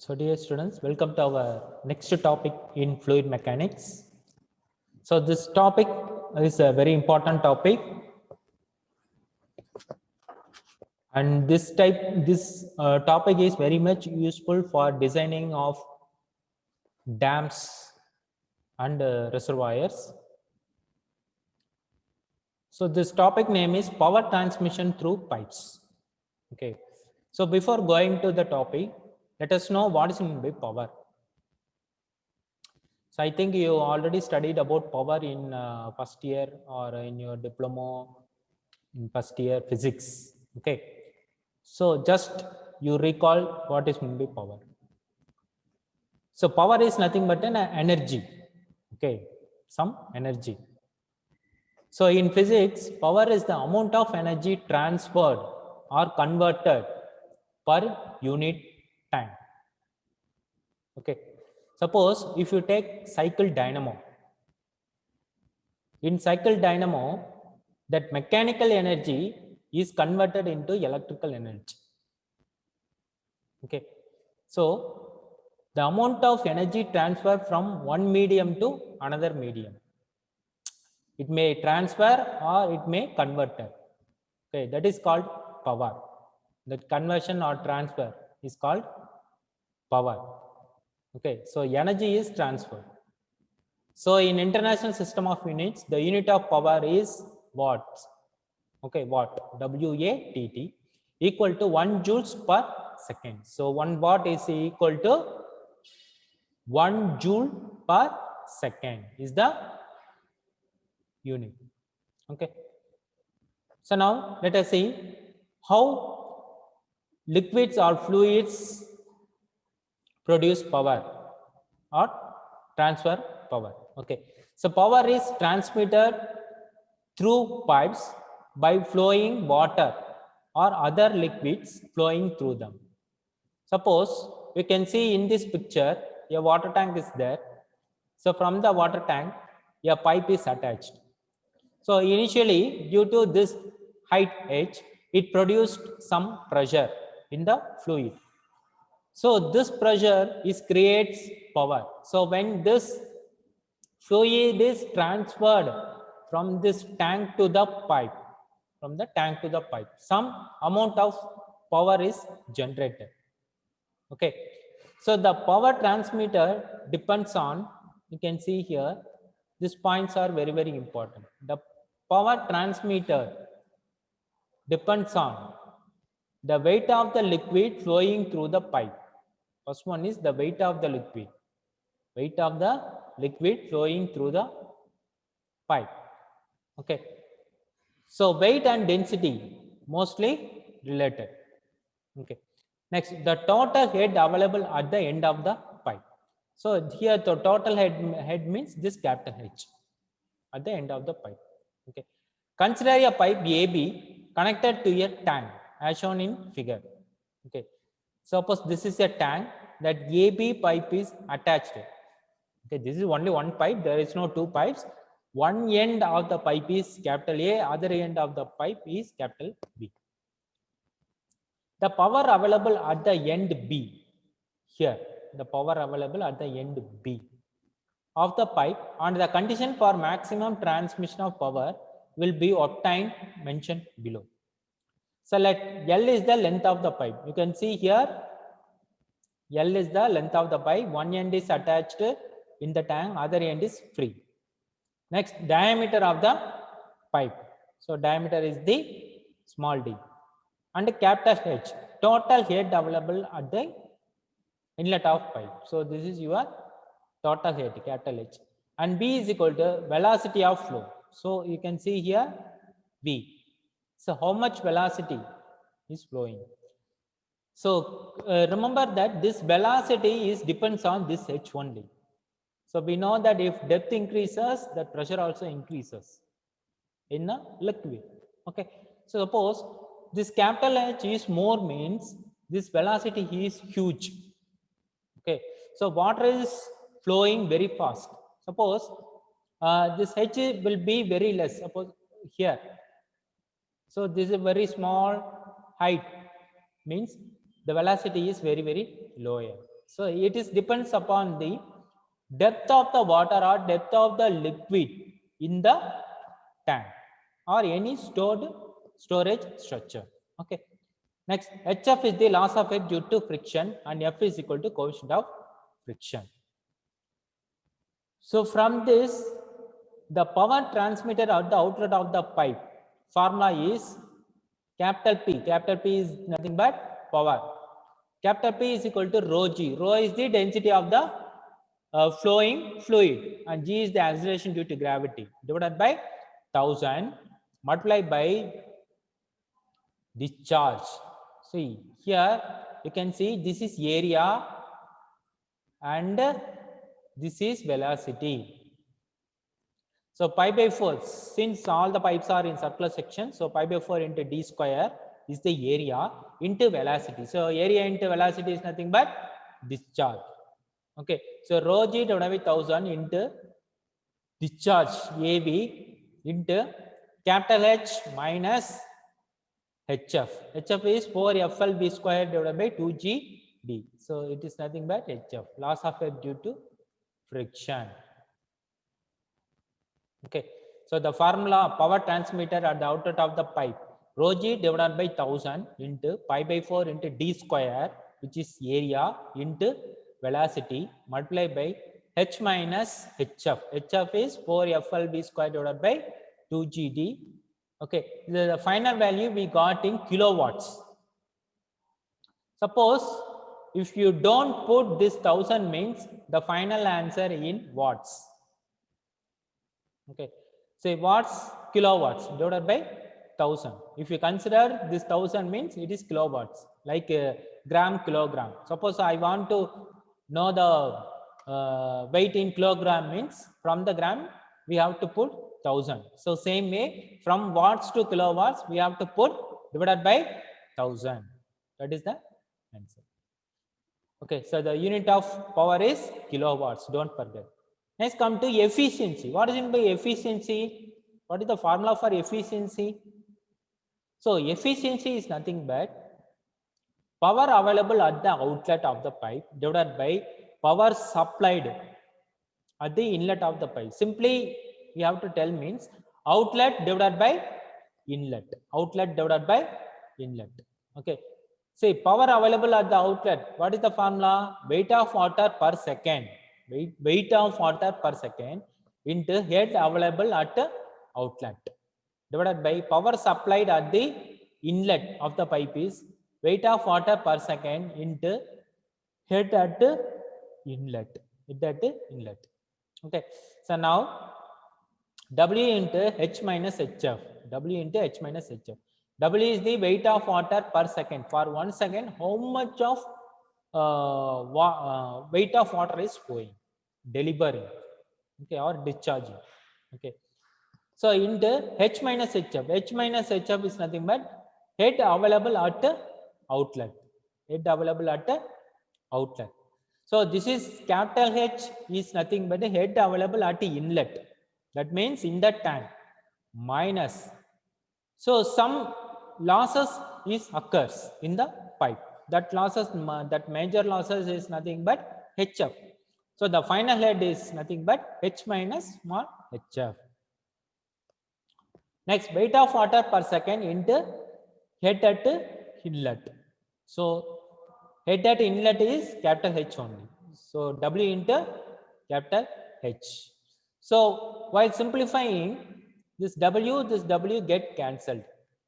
So dear students, welcome to our next topic in fluid mechanics. So this topic is a very important topic, and this topic is very much useful for designing of dams and reservoirs. So this topic name is power transmission through pipes. Okay. So before going to the topic, let us know what is meant by power. So I think you already studied about power in first year or in your diploma in first year physics. Okay. So just you recall what is meant by power. So power is nothing but an energy. Okay. Some energy. So in physics, power is the amount of energy transferred or converted per unit time. Okay. Suppose if you take cycle dynamo, in cycle dynamo, that mechanical energy is converted into electrical energy. Okay. So the amount of energy transfer from one medium to another medium, it may transfer or it may convert it. Okay, that is called power. That conversion or transfer is called power. Okay, so energy is transferred. So in international system of units, the unit of power is watts. Okay, watt, W-A-T-T, equal to 1 joules per second. So 1 watt is equal to 1 joule per second is the unit. Okay. So now let us see how liquids or fluids produce power or transfer power. Okay. So power is transmitted through pipes by flowing water or other liquids flowing through them. Suppose we can see in this picture a water tank is there. So from the water tank a pipe is attached. So initially due to this height h, it produced some pressure in the fluid. So this pressure is creates power. So when this fluid is transferred from this tank to the pipe, from the tank to the pipe, some amount of power is generated. Okay. So the power transmitter depends on, you can see here, these points are very, very important. The power transmitter depends on the weight of the liquid flowing through the pipe. First one is the weight of the liquid. Weight of the liquid flowing through the pipe. Okay. So weight and density mostly related. Okay. Next, the total head available at the end of the pipe. So here the total head means this capital H at the end of the pipe. Okay. Consider a pipe AB connected to a tank as shown in figure. Okay. Suppose this is a tank, that AB pipe is attached. Okay, this is only one pipe. There is no two pipes. One end of the pipe is capital A, other end of the pipe is capital B. The power available at the end B, here, the power available at the end B of the pipe and the condition for maximum transmission of power will be obtained mentioned below. So let L is the length of the pipe. You can see here L is the length of the pipe. One end is attached in the tank, other end is free. Next, diameter of the pipe. So diameter is the small d. And capital H, total head available at the inlet of pipe. So this is your total head, capital H. And B is equal to velocity of flow. So you can see here V. So how much velocity is flowing? So remember that this velocity is depends on this H only. So we know that if depth increases, the pressure also increases in a liquid. Okay. So suppose this capital H is more means this velocity is huge. Okay. So water is flowing very fast. Suppose this H will be very less. Suppose here. So this is a very small height, means the velocity is very, very lower. So it is depends upon the depth of the water or depth of the liquid in the tank or any storage structure. Okay. Next, HF is the loss of F due to friction and F is equal to coefficient of friction. So from this, the power transmitted at the outlet of the pipe formula is capital P. Capital P is nothing but power. Capital P is equal to rho G. Rho is the density of the flowing fluid and G is the acceleration due to gravity divided by 1000 multiplied by discharge. See here you can see this is area and this is velocity. So pi by 4, since all the pipes are in circular section, so pi by 4 into d square is the area into velocity. So area into velocity is nothing but discharge. Okay, so rho G divided by 1000 into discharge AB into capital H minus HF. HF is 4FLB square divided by 2GD. So it is nothing but HF, loss of F due to friction. Okay, so the formula power transmitted at the outlet of the pipe rho G divided by 1000 into pi by 4 into d square, which is area into velocity multiplied by H minus HF. HF is 4FLB square divided by 2GD. Okay, the final value we got in kilowatts. Suppose if you don't put this 1000 means the final answer in watts. Okay, say watts kilowatts divided by 1000. If you consider this 1000 means it is kilowatts, like gram kilogram. Suppose I want to know the weight in kilogram means from the gram we have to put 1000. So same way from watts to kilowatts we have to put divided by 1000. That is the answer. Okay, so the unit of power is kilowatts. Don't forget. Next, come to efficiency. What is meant by efficiency? What is the formula for efficiency? So efficiency is nothing but power available at the outlet of the pipe divided by power supplied at the inlet of the pipe. Simply, we have to tell means outlet divided by inlet. Outlet divided by inlet. Okay. Say power available at the outlet. What is the formula? Weight of water per second. Weight of water per second into head available at outlet divided by power supplied at the inlet of the pipe is weight of water per second into head at inlet. Head at inlet. Okay. So now W into H minus HF. W into H minus HF. W is the weight of water per second. For 1 second, how much of weight of water is flowing, delivering, okay, or discharging. Okay. So into H minus HF. H minus HF is nothing but head available at outlet. Head available at outlet. So this is capital H is nothing but the head available at the inlet. That means in the tank minus. So some losses is occurs in the pipe. That losses, that major losses is nothing but HF. So the final head is nothing but H minus small HF. Next, weight of water per second into head at inlet. So head at inlet is capital H only. So W into capital H. So while simplifying, this W get cancelled.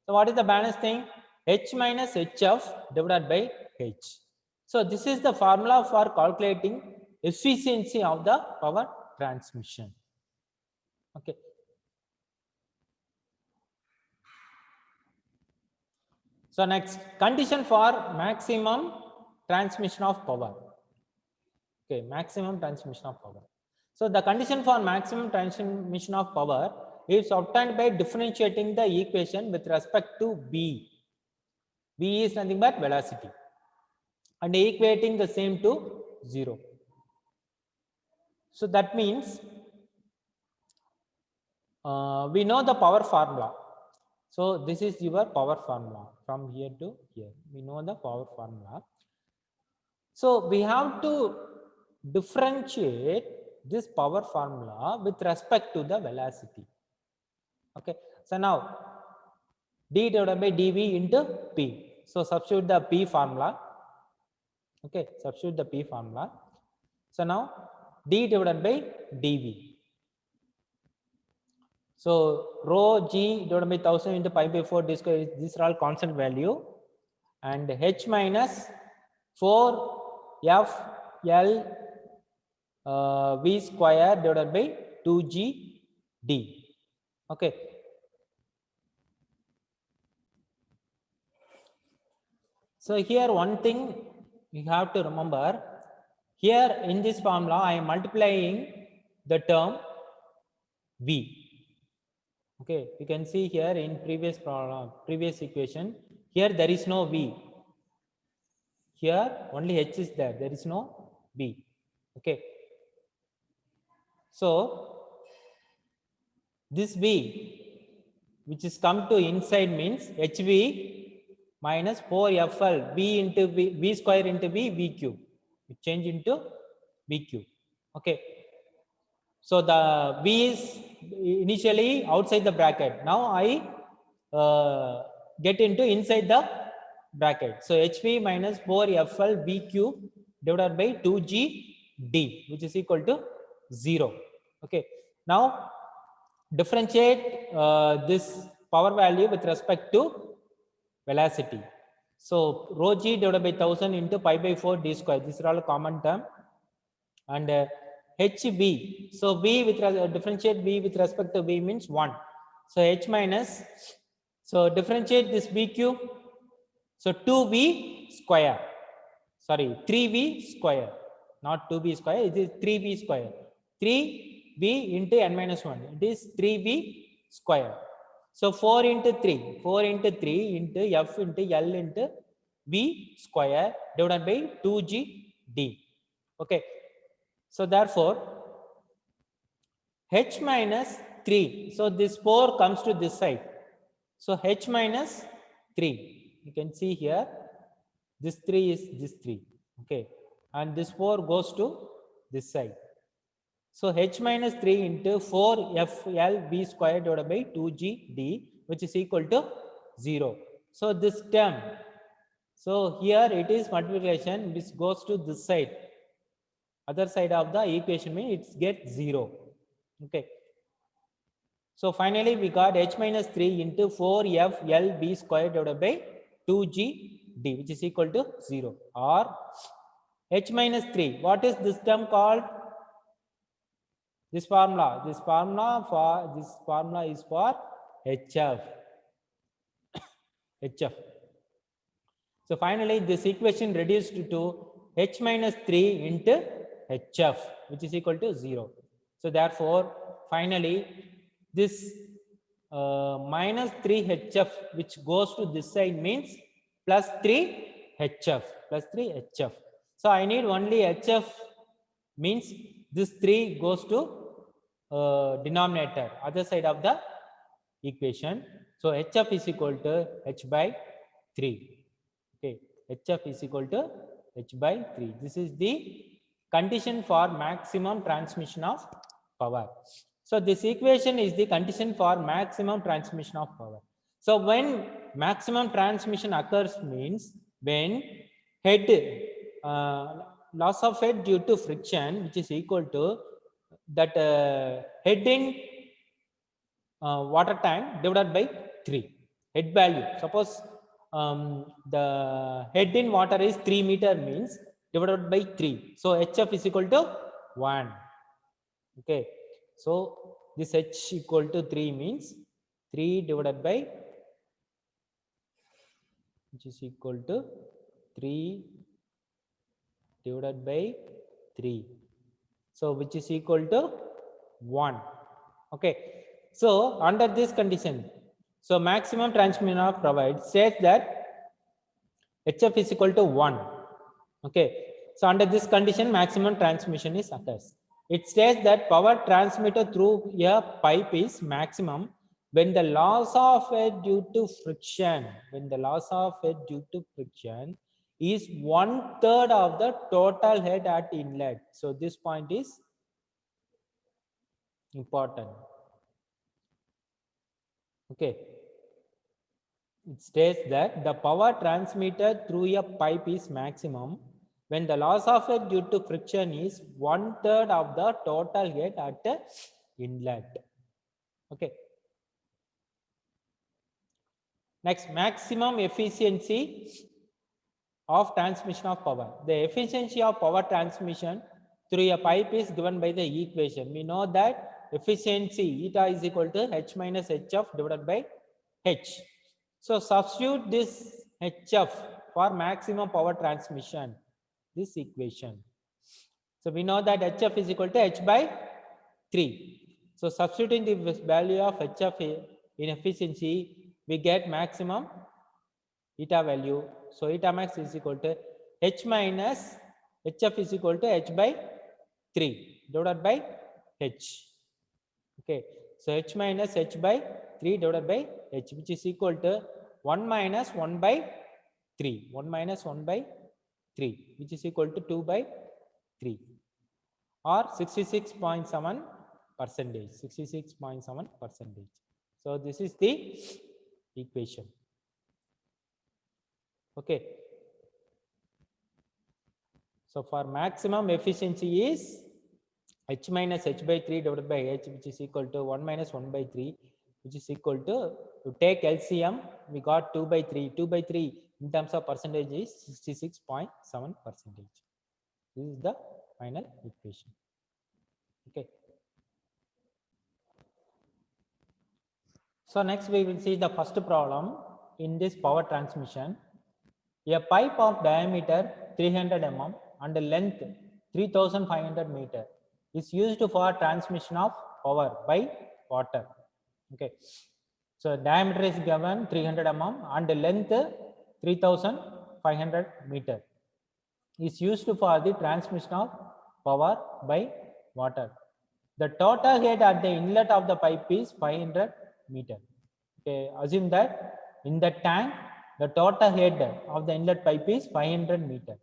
So what is the balance thing? H minus HF divided by H. So this is the formula for calculating efficiency of the power transmission. Okay. So next, condition for maximum transmission of power. Okay, maximum transmission of power. So the condition for maximum transmission of power is obtained by differentiating the equation with respect to B. B is nothing but velocity and equating the same to 0. So that means we know the power formula. So this is your power formula from here to here. We know the power formula. So we have to differentiate this power formula with respect to the velocity. Okay. So now d divided by dv into p. So substitute the p formula. Okay, substitute the p formula. So now d divided by dv. So rho g divided by 1000 into pi by 4 d square. These are all constant value, and h minus 4 f l v square divided by 2g d. Okay. So here one thing you have to remember, here in this formula I am multiplying the term v. Okay, you can see here in previous previous equation, here there is no v. Here only h is there. There is no v. Okay. So this v, which is come to inside, means hv minus 4fl v into v square into v cube. It change into v cube. Okay. So the v is initially outside the bracket. Now I get into inside the bracket. So hv minus 4fl v cube divided by 2g d, which is equal to 0. Okay. Now differentiate this power value with respect to velocity. So rho g divided by 1000 into pi by 4 d square. These are all a common term. And hv. So v with differentiate v with respect to v means 1. So h minus. So differentiate this v cube. So 2v square. Sorry, 3v square. Not 2v square. It is 3v square. 3v into n minus 1. It is 3v square. So 4 into 3. 4 into 3 into f into l into v square divided by 2g d. Okay. So therefore, h minus 3. So this 4 comes to this side. So h minus 3. You can see here, this 3 is this 3. Okay. And this 4 goes to this side. So h minus 3 into 4 fl v square divided by 2g d, which is equal to 0. So this term, so here it is multiplication which goes to this side. Other side of the equation means it gets 0. Okay. So finally we got h minus 3 into 4f l b square divided by 2g d, which is equal to 0. Or h minus 3. What is this term called? This formula. This formula is for hf. hf. So finally this equation reduced to h minus 3 into hf, which is equal to 0. So therefore finally this minus 3 hf which goes to this side means plus 3 hf, plus 3 hf. So I need only hf, means this 3 goes to denominator, other side of the equation. So hf is equal to h by 3. Okay, hf is equal to h by 3. This is the condition for maximum transmission of power. So this equation is the condition for maximum transmission of power. So when maximum transmission occurs means when head loss of head due to friction, which is equal to that head in water tank divided by 3 head value. Suppose the head in water is 3 meter, means divided by 3. So hf is equal to 1. Okay. So this h equal to 3 means 3 divided by, which is equal to 3 divided by 3. So which is equal to 1. Okay. So under this condition, so maximum transmission of power says that hf is equal to 1. Okay. So under this condition, maximum transmission is occurs. It states that power transmitted through a pipe is maximum when the loss of head due to friction, is 1/3 of the total head at inlet. So this point is important. Okay. It states that the power transmitted through a pipe is maximum when the loss of it due to friction is 1/3 of the total head at the inlet. Okay. Next, maximum efficiency of transmission of power. The efficiency of power transmission through a pipe is given by the equation. We know that efficiency eta is equal to H minus HF divided by H. So substitute this HF for maximum power transmission, this equation. So we know that HF is equal to H by 3. So substituting the value of HF in efficiency, we get maximum eta value. So eta max is equal to H minus HF is equal to H by 3 divided by H. Okay. So H minus H by 3 divided by H, which is equal to 1 minus 1 by 3. 1 minus 1 by 3, which is equal to 2 by 3, or 66.7%. 66.7%. So this is the equation. Okay. So for maximum efficiency is H minus H by 3 divided by H, which is equal to 1 minus 1 by 3, which is equal to take LCM, we got 2 by 3. 2 by 3 in terms of percentage is 66.7%. This is the final equation. Okay. So next we will see the first problem in this power transmission. A pipe of diameter 300 mm and length 3500 meter is used for transmission of power by water. Okay. So diameter is given 300 mm and length 3500 meter is used for the transmission of power by water. The total head at the inlet of the pipe is 500 meter. Okay, assume that in the tank the total head of the inlet pipe is 500 meter.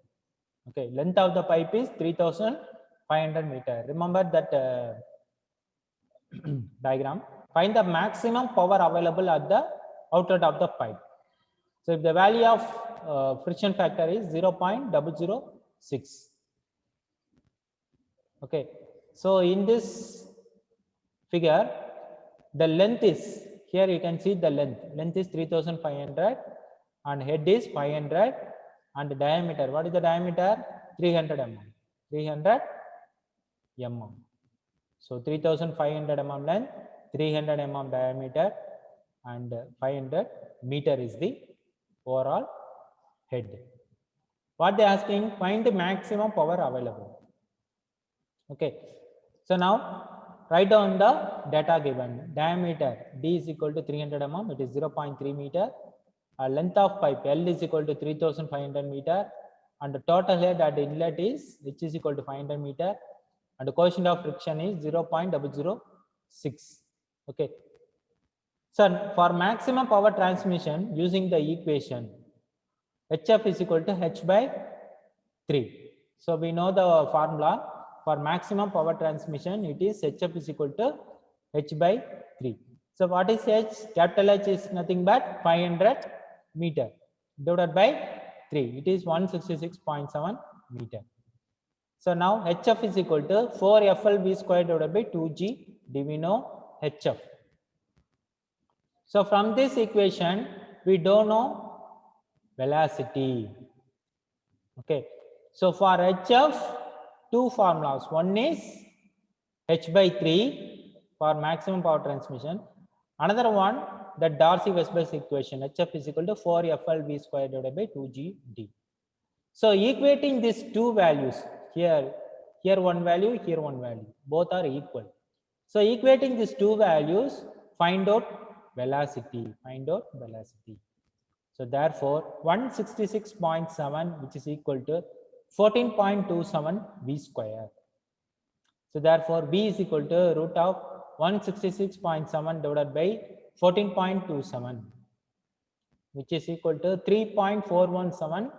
Okay, length of the pipe is 3500 meter. Remember that diagram. Find the maximum power available at the outlet of the pipe. So if the value of friction factor is 0.006. Okay, so in this figure, the length is, here you can see the length is 3500 and head is 500 and the diameter, what is the diameter? 300 mm. 300 mm. So 3500 mm length, 300 mm diameter and 500 meter is the overall head. What they are asking, find the maximum power available. Okay, so now write down the data given. Diameter D is equal to 300 mm, it is 0.3 meter. Length of pipe L is equal to 3500 meter and the total head at the inlet is H is equal to 500 meter and the coefficient of friction is 0.006. Okay. So for maximum power transmission using the equation HF is equal to H by 3. So we know the formula for maximum power transmission, it is HF is equal to H by 3. So what is H? Capital H is nothing but 500 meter divided by 3. It is 166.7 meter. So now HF is equal to 4FLV square divided by 2G D. We know HF. So from this equation, we don't know velocity. Okay. So for HF, two formulas. One is H by 3 for maximum power transmission. Another one, the Darcy-Weisbach equation. HF is equal to 4FLV square divided by 2GD. So equating these two values, here one value, here one value, both are equal. So equating these two values, find out velocity. So therefore 166.7, which is equal to 14.27 V square. So therefore V is equal to root of 166.7 divided by 14.27, which is equal to 3.417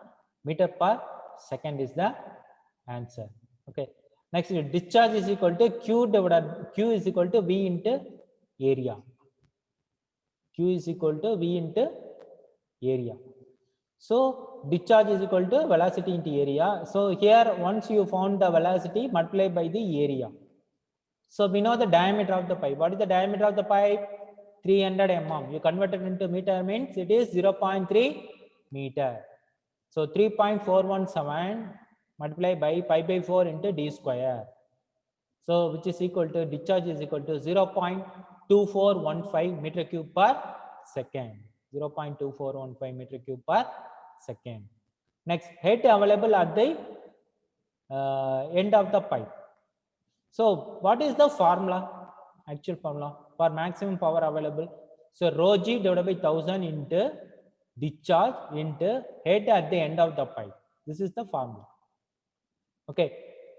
meter per second is the answer. Okay. Next, discharge is equal to Q is equal to V into area. Q is equal to V into area. So discharge is equal to velocity into area. So here, once you found the velocity, multiply by the area. So we know the diameter of the pipe. What is the diameter of the pipe? 300 mm. You convert it into meter means it is 0.3 meter. So 3.417 multiplied by pi by 4 into d square. So which is equal to, discharge is equal to 0.2415 meter cube per second. 0.2415 meter cube per second. Next, head available at the end of the pipe. So what is the formula? Actual formula for maximum power available. So rho g divided by 1000 into discharge into head at the end of the pipe. This is the formula. Okay.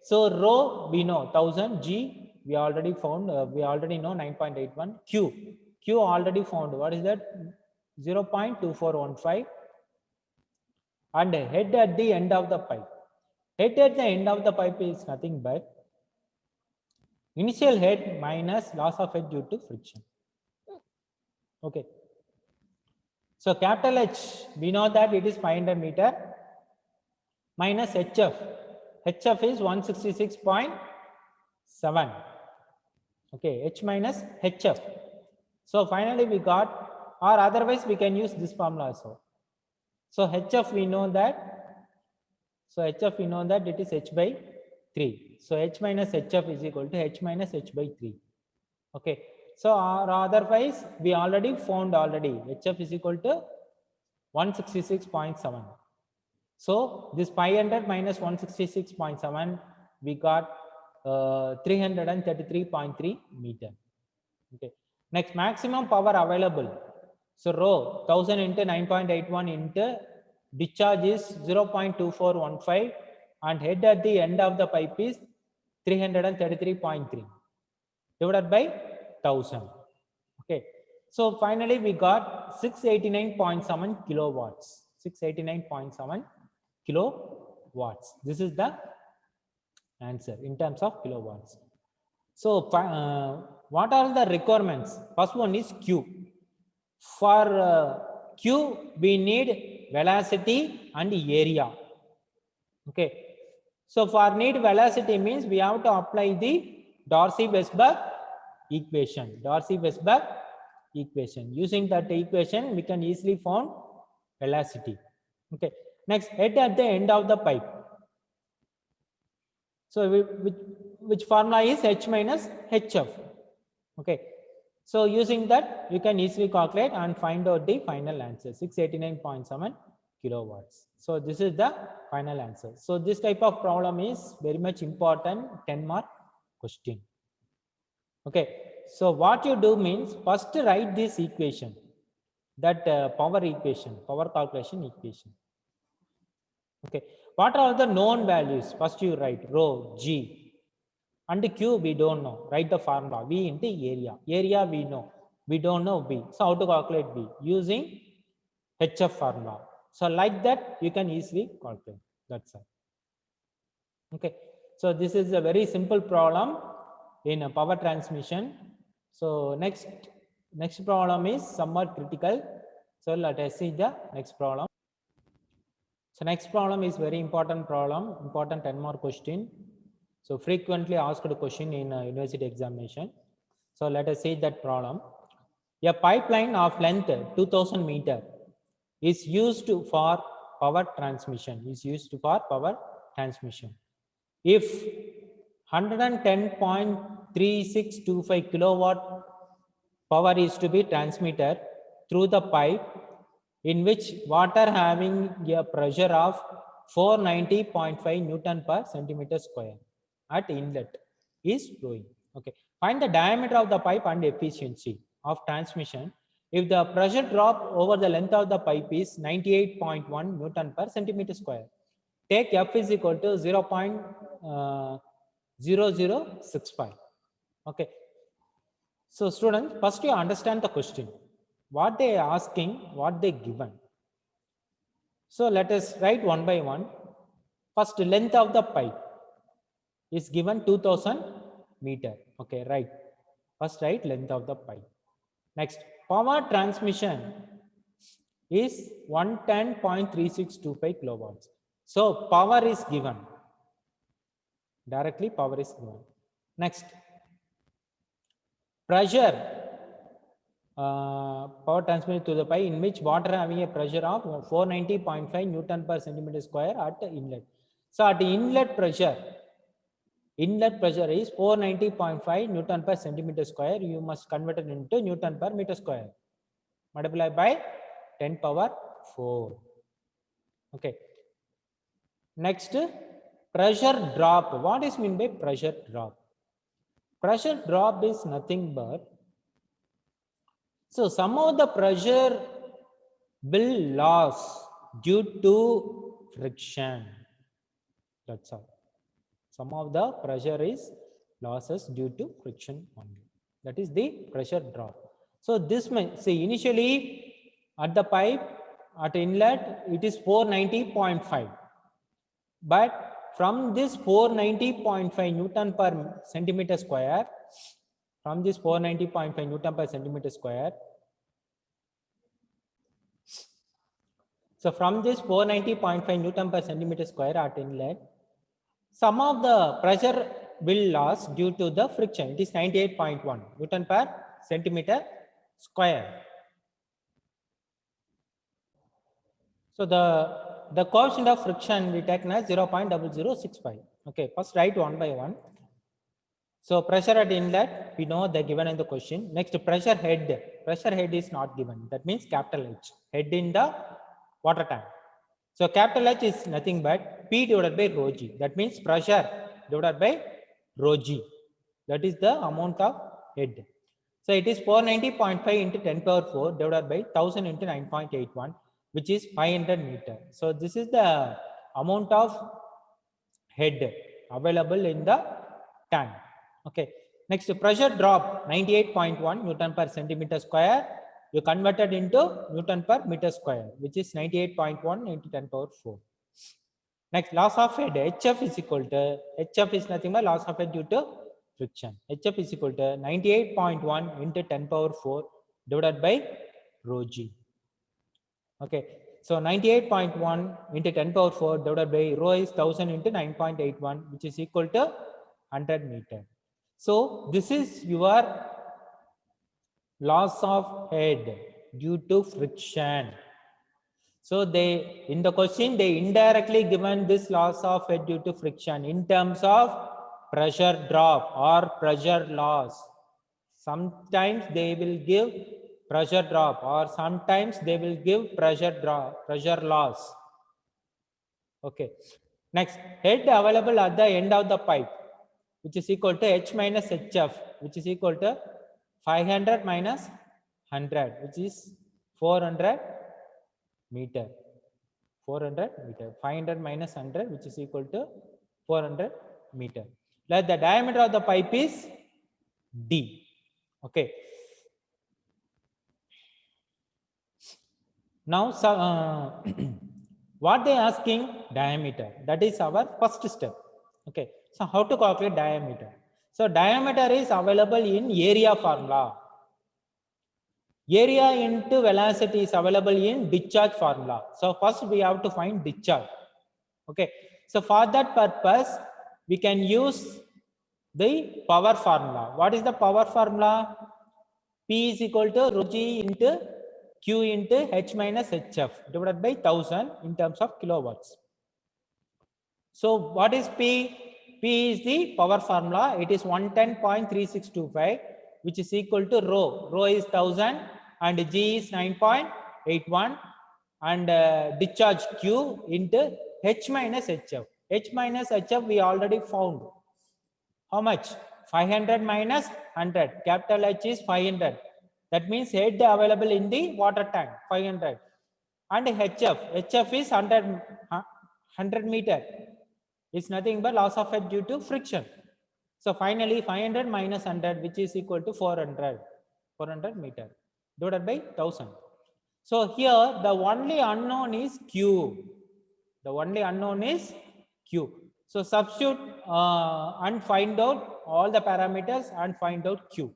So rho we know 1000, g we already found, we already know 9.81, q already found. What is that? 0.2415, and head at the end of the pipe. Head at the end of the pipe is nothing but initial head minus loss of head due to friction. Okay. So capital H, we know that it is 500 meter minus HF. HF is 166.7. Okay, H minus HF. So finally we got, or otherwise we can use this formula also. So HF we know that, it is H by 3. So H minus HF is equal to H minus H by 3. Okay. So or otherwise we already found HF is equal to 166.7. So this 500 minus 166.7, we got 333.3 meter. Okay. Next, maximum power available. So rho 1000 into 9.81 into discharge is 0.2415 and head at the end of the pipe is 333.3 divided by 1000. Okay. So finally we got 689.7 kilowatts. 689.7 kilowatts. This is the answer in terms of kilowatts. So what are the requirements? First one is Q. For Q, we need velocity and area. Okay. So for need velocity means we have to apply the Darcy-Weisbach equation. Darcy-Weisbach equation. Using that equation, we can easily find velocity. Okay. Next, head at the end of the pipe. So which formula is H minus HF. Okay. So using that, you can easily calculate and find out the final answer, 689.7 kilowatts. So this is the final answer. So this type of problem is very much important, 10 mark question. Okay. So what you do means first write this equation, that power equation, power calculation equation. Okay. What are the known values? First you write rho, g, and q we don't know. Write the formula, v into area. Area we know. We don't know v. So how to calculate v? Using HF formula. So like that you can easily calculate. That's all. Okay. So this is a very simple problem in a power transmission. So next problem is somewhat critical. So let us see the next problem. So next problem is very important problem, important 10 mark question. So frequently asked question in a university examination. So let us see that problem. A pipeline of length 2000 meter is used for power transmission. If 110.3625 kilowatt power is to be transmitted through the pipe in which water having a pressure of 490.5 Newton per centimeter square at inlet is flowing. Okay. Find the diameter of the pipe and efficiency of transmission if the pressure drop over the length of the pipe is 98.1 Newton per centimeter square. Take F is equal to 0.0065. Okay. So students, first you understand the question. What they are asking, what they given. So let us write one by one. First, length of the pipe is given 2000 meter. Okay, right. First, write length of the pipe. Next, power transmission is 110.3625 kilowatts. So power is given. Directly power is given. Next, pressure, power transmitted to the pipe in which water having a pressure of 490.5 Newton per centimeter square at inlet. So at inlet pressure is 490.5 Newton per centimeter square. You must convert it into Newton per meter square. Multiply by 10 power 4. Okay. Next, pressure drop. What is meant by pressure drop? Pressure drop is nothing but, so somehow the pressure will loss due to friction. That's all. Some of the pressure is losses due to friction only. That is the pressure drop. So this may see initially at the pipe at inlet it is 490.5, but from this 490.5 Newton per centimeter square, from this 490.5 Newton per centimeter square, so from this 490.5 Newton per centimeter square at inlet, some of the pressure will loss due to the friction. It is 98.1 Newton per centimeter square. So the coefficient of friction we taken as 0.0065. Okay, first write one by one. So pressure at inlet, we know they're given in the question. Next, pressure head. Pressure head is not given. That means capital H. Head in the water tank. So capital H is nothing but P divided by rho G. That means pressure divided by rho G. That is the amount of head. So it is 490.5 into 10 power 4 divided by 1000 into 9.81, which is 500 meter. So this is the amount of head available in the tank. Okay. Next, pressure drop 98.1 Newton per centimeter square. You converted into Newton per meter square, which is 98.1 into 10 power 4. Next, loss of head. HF is equal to, HF is nothing but loss of head due to friction. HF is equal to 98.1 into 10 power 4 divided by rho G. Okay. So 98.1 into 10 power 4 divided by rho is 1000 into 9.81, which is equal to 100 meter. So this is your loss of head due to friction. So they, in the question, they indirectly given this loss of head due to friction in terms of pressure drop or pressure loss. Sometimes they will give pressure drop or sometimes they will give pressure drop, pressure loss. Okay. Next, head available at the end of the pipe, which is equal to H minus HF, which is equal to 500 minus 100, which is 400 meter. 400 meter. 500 minus 100, which is equal to 400 meter. Let the diameter of the pipe is D. Okay. Now, what they asking? Diameter. That is our first step. Okay. So how to calculate diameter? So diameter is available in area formula. Area into velocity is available in discharge formula. So first we have to find discharge. Okay. So for that purpose, we can use the power formula. What is the power formula? P is equal to rho G into Q into H minus HF divided by 1000 in terms of kilowatts. So what is P? P is the power formula. It is 110.3625, which is equal to rho. Rho is 1000 and G is 9.81 and discharge Q into H minus HF. H minus HF we already found. How much? 500 minus 100. Capital H is 500. That means head available in the water tank, 500. And HF is 100 meter. It's nothing but loss of head due to friction. So finally 500 minus 100, which is equal to 400 meter divided by 1000. So here the only unknown is Q. The only unknown is Q. So substitute and find out all the parameters and find out Q.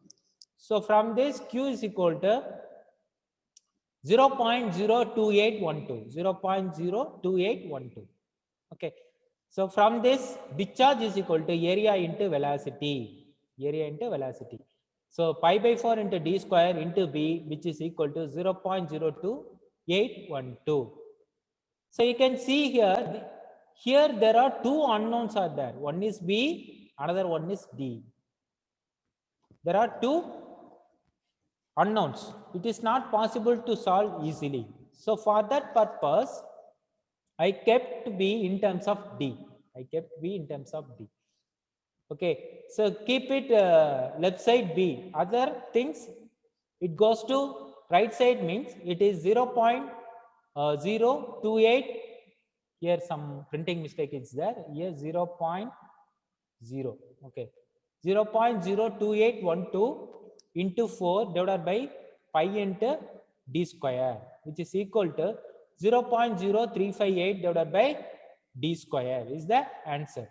So from this Q is equal to 0.02812. 0.02812. Okay. So from this discharge is equal to area into velocity. Area into velocity. So pi by 4 into d square into b, which is equal to 0.02812. So you can see here, here there are two unknowns are there. One is b, another one is d. There are two unknowns. It is not possible to solve easily. So for that purpose, I kept b in terms of d. I kept b in terms of d. Okay, so keep it left side b. Other things, it goes to right side means it is 0.028. Here some printing mistake is there. Here 0.0. Okay, 0.02812 into 4 divided by pi into d square, which is equal to 0.0358 divided by d square is the answer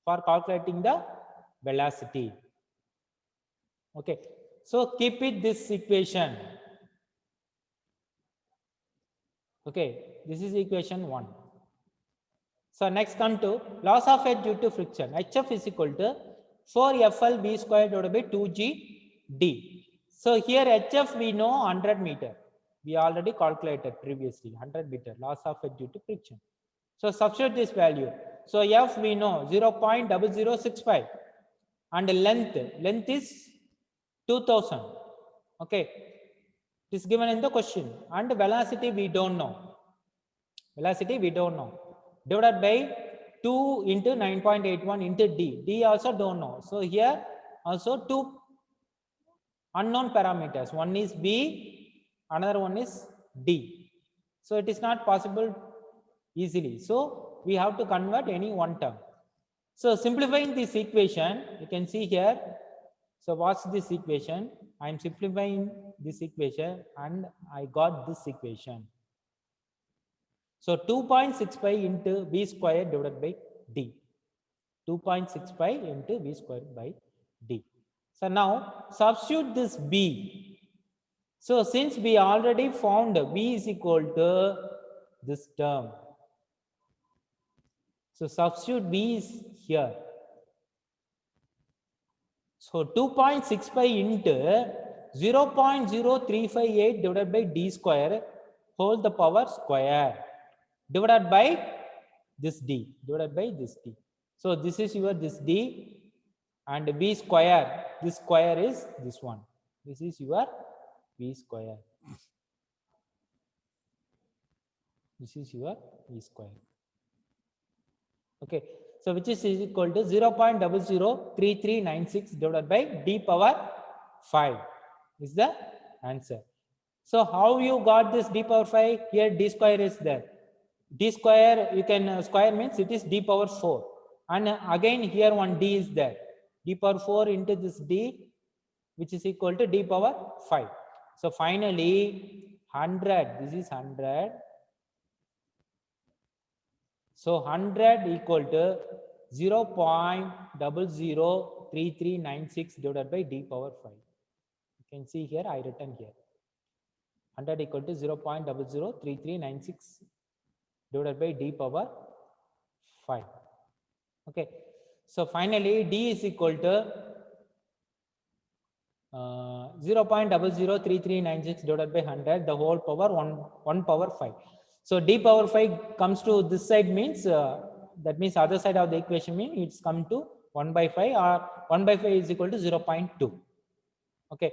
for calculating the velocity. Okay, so keep it this equation. Okay, this is equation 1. So next come to loss of head due to friction. HF is equal to 4FL B square divided by 2G D. So here HF we know 100 meter. We already calculated previously 100 meter loss of head due to friction. So substitute this value. So F we know 0.0065 and length is 2000. Okay, it is given in the question. And velocity we don't know. Velocity we don't know. Divided by 2 into 9.81 into D. D also don't know. So here also two unknown parameters. One is B, another one is D. So it is not possible easily. So we have to convert any one term. So simplifying this equation, you can see here. So what's this equation? I am simplifying this equation and I got this equation. So 2.65 into V square divided by D. 2.65 into V square by D. So now substitute this B. So since we already found V is equal to this term. So substitute B is here. So 2.65 into 0.0358 divided by D square whole the power square divided by this D, divided by this D. So this is your this D and V square, this square is this one. This is your V square. This is your V square. Okay, so which is equal to 0.003396 divided by D power 5 is the answer. So how you got this D power 5? Here D square is there. D square, you can square means it is D power 4. And again here one D is there. D power 4 into this D, which is equal to D power 5. So finally 100, this is 100. So 100 equal to 0.003396 divided by D power 5. You can see here, I written here. 100 equal to 0.003396 divided by D power 5. Okay. So finally, D is equal to 0.003396 divided by 100, the whole power 1 power 5. So D power 5 comes to this side means, that means other side of the equation means it's come to 1 by 5 or 1 by 5 is equal to 0.2. Okay.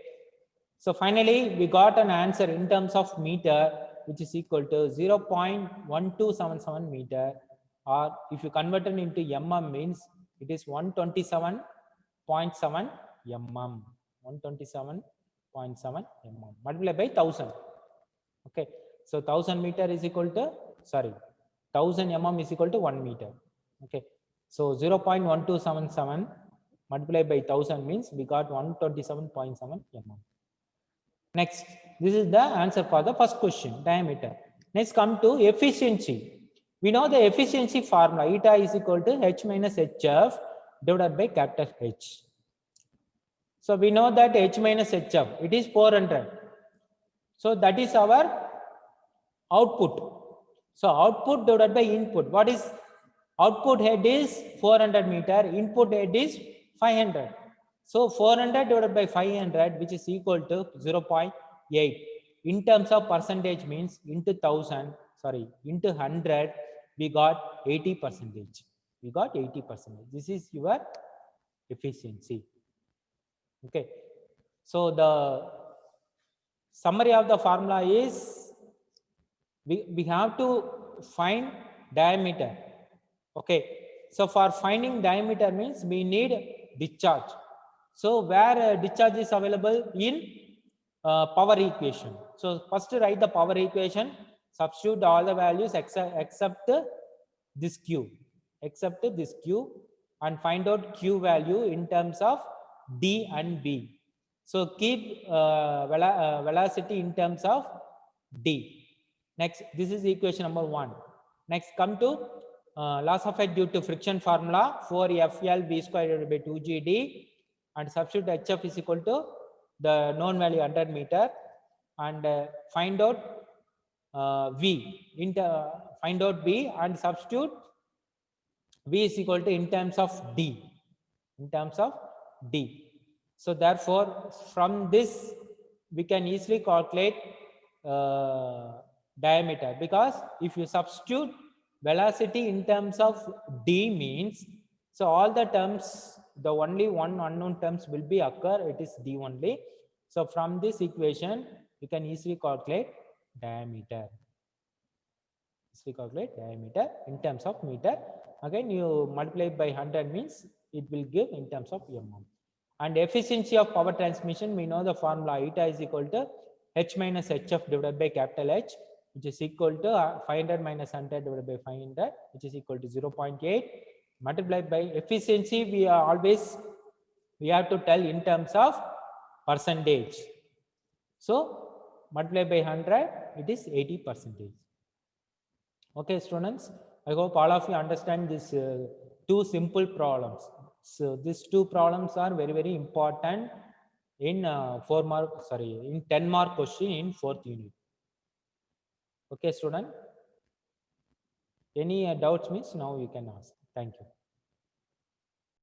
So finally, we got an answer in terms of meter, which is equal to 0.1277 meter, or if you convert it into mm means it is 127.7 mm. 127.7 mm multiplied by 1000. Okay, so 1000 meter is equal to 1000 mm is equal to 1 meter. Okay, so 0.1277 multiplied by 1000 means we got 127.7 mm. Next, this is the answer for the first question, diameter. Next, come to efficiency. We know the efficiency formula, eta is equal to H minus HF divided by capital H. So we know that H minus HF, it is 400. So that is our output. So output divided by input. What is output head is 400 meter, input head is 500. So 400 divided by 500, which is equal to 0.8. In terms of percentage means into 1000, sorry, into 100, we got 80%. We got 80%. This is your efficiency. Okay. So the summary of the formula is we have to find diameter. Okay. So for finding diameter means we need discharge. So where discharge is available in power equation. So first write the power equation, substitute all the values except this Q, and find out Q value in terms of D and B. So keep velocity in terms of D. Next, this is equation number 1. Next, come to loss of head due to friction formula, 4FL V square divided by 2GD, and substitute HF is equal to the known value 100 meter, and find out V, find out V and substitute V is equal to in terms of D, So therefore, from this we can easily calculate diameter, because if you substitute velocity in terms of D means, so all the terms, the only one unknown terms will be occur, it is D only. So from this equation you can easily calculate diameter. In terms of meter. Again you multiply by 100 means it will give in terms of mm. And efficiency of power transmission, we know the formula, eta is equal to H minus HF divided by capital H, which is equal to 500 minus 100 divided by 500, which is equal to 0.8, multiplied by efficiency. We have to tell in terms of percentage. So multiply by 100, it is 80%. Okay, students, I hope all of you understand these two simple problems. So these two problems are very, very important in 10 mark question in 4th unit. Okay, student. Any doubts means now you can ask. Thank you.